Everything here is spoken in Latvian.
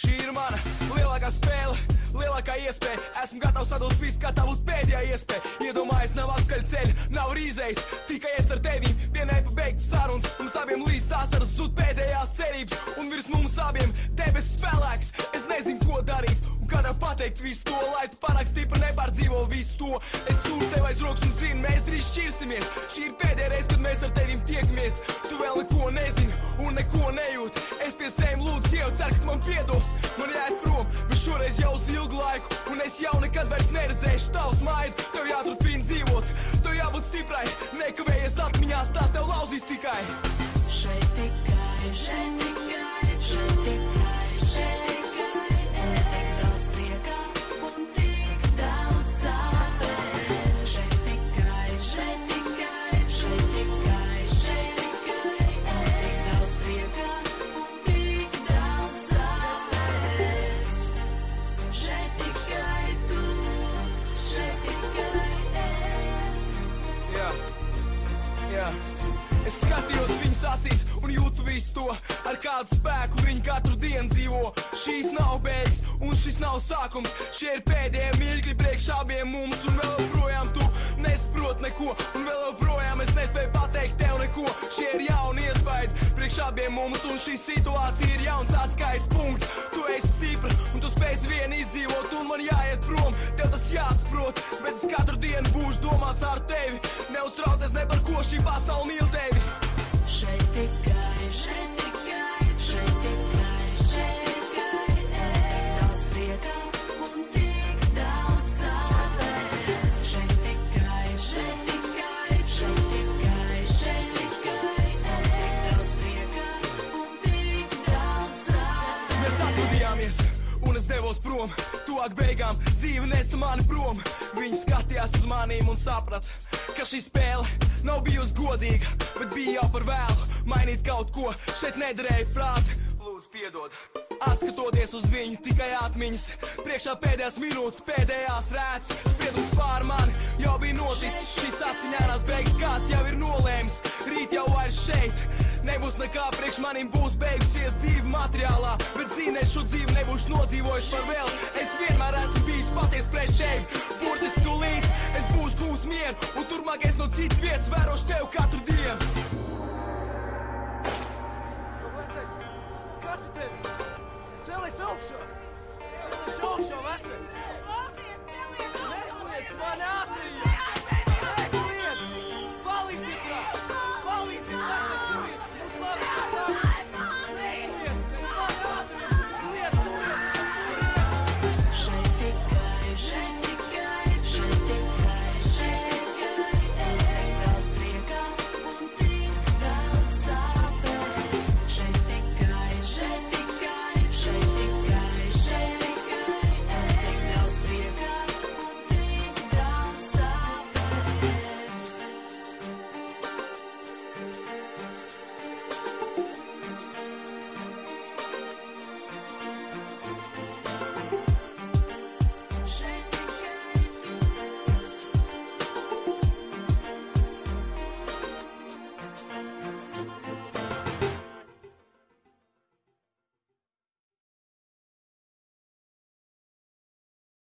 Šī ir mana lielākā spēle, lielākā iespēja. Esmu gatavs atdot visu, kā tā būtu pēdējā iespēja. Iedomājies, nav atpakaļ ceļa, nav rīzējis. Tikai es ar tevīm, vienai pabeigts sarunas. Mums abiem līdz tās ar zud pēdējās cerības. Un virs mums abiem debesu spēlēks. Es nezinu, ko darīt un kā tev pateikt visu to, lai tu pārāk stipri nepārdzīvo visu to. Es turu tev aiz rokas un zinu, mēs drīz šķirsimies. Šī ir pēdējā reize, kad mēs ar tevīm tiekamies. Tu vēl neko nezini un neko nejūt. Es pie sevis lūdzu Dievu, ceru, ka tu man piedos. Man jāiet prom, bet šoreiz jau uz ilgu laiku. Un es jau nekad vairs neredzēšu tavu smaidu. Tev jāturpina dzīvot, tev jābūt stiprai. Nekavējies atmiņās, tās tev lauzīs tikai. Šeit tikai, šeit tikai, šeit tikai, šeit tikai. Tik daudz prieka un tik daudz sāpes. Šeit tikai, šeit tikai, šeit tikai, šeit tikai. Tik daudz prieka un tik daudz sāpes. Šeit tikai tu, šeit tikai es. Jā. Es skatījos viņas acīs un jūtu visu to, ar kādu spēku viņi katru dienu dzīvo. Šīs nav beigas un šis nav sākums. Šie ir pēdējie mirkļi priekš abiem mums. Un vēl joprojām tu nesaprot neko. Un vēl joprojām es nespēju pateikt tev neko. Šie ir jauni iespaidi priekš abiem mums. Un šī situācija ir jauns atskaits punkts. Tu esi stipra un tu spēsi vienu izdzīvot. Un man jāiet prom, tev tas jāsaprot. Bet es katru dienu būšu domās ar tevi. Neuztraucies ne par ko, šī pasaule mīl tevi. Šeit tikai, šeit tikai, šeit tikai, šeit tikai. Tik daudz prieka un tik daudz sāpes. Šeit tikai, šeit tikai, šeit tikai, šeit tikai. Tik daudz prieka un tik daudz sāpes. Mēs atvadījāmies un es devos prom. Tuvāk beigām dzīve nesa mani prom. Viņi skatījās uz manīm un saprat, ka šī spēle nav bijusi godīga, bet bija jau par vēlu mainīt kaut ko. Šeit nederēja frāzi, lūdzu piedod. Atskatoties uz viņu, tikai atmiņas. Priekšā pēdējās minūtes, pēdējās rēts. Spriedums pār mani jau bija noticis. Šīs asiņainās beigas kāds jau ir nolēmis. Rīt jau vairs šeit nebūs nekā, priekš manim būs beigusies dzīve materiālā. Bet zini, es šo dzīvi nebūšu nodzīvojis par vēl. Es vienmēr esmu bijis paties pret tevi. Burtiski tūlīt es būšu gūs mieru. Un turmāk es no citas vietas vērošu tevi katru dienu. Kas ir tevi? Celies augšā! Celies augšā, vecais! Klausies, celies augšā! Nesliec mani ātrī!